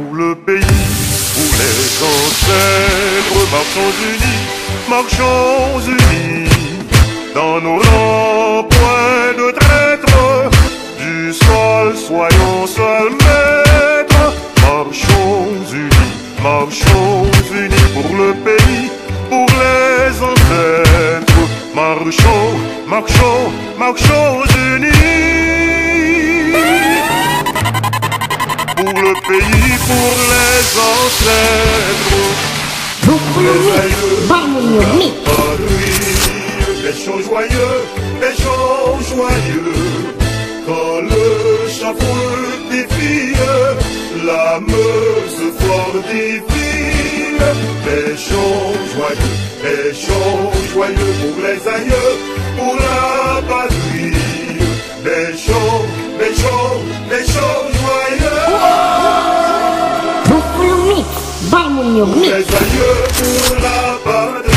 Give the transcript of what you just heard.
pour le pays, pour les ancêtres, marchons unis, dans nos rangs, point de traître, du sol soyons seuls maîtres, marchons unis pour le pays, pour les ancêtres, marchons unis, pour le pays, pour les ancêtres. Les aïeux, les chants joyeux, quand le chapeau défile, l'âme se fortifie. Les chants joyeux pour les aïeux, pour la patrie. Les chants joyeux. Pour les aïeux, pour la patrie.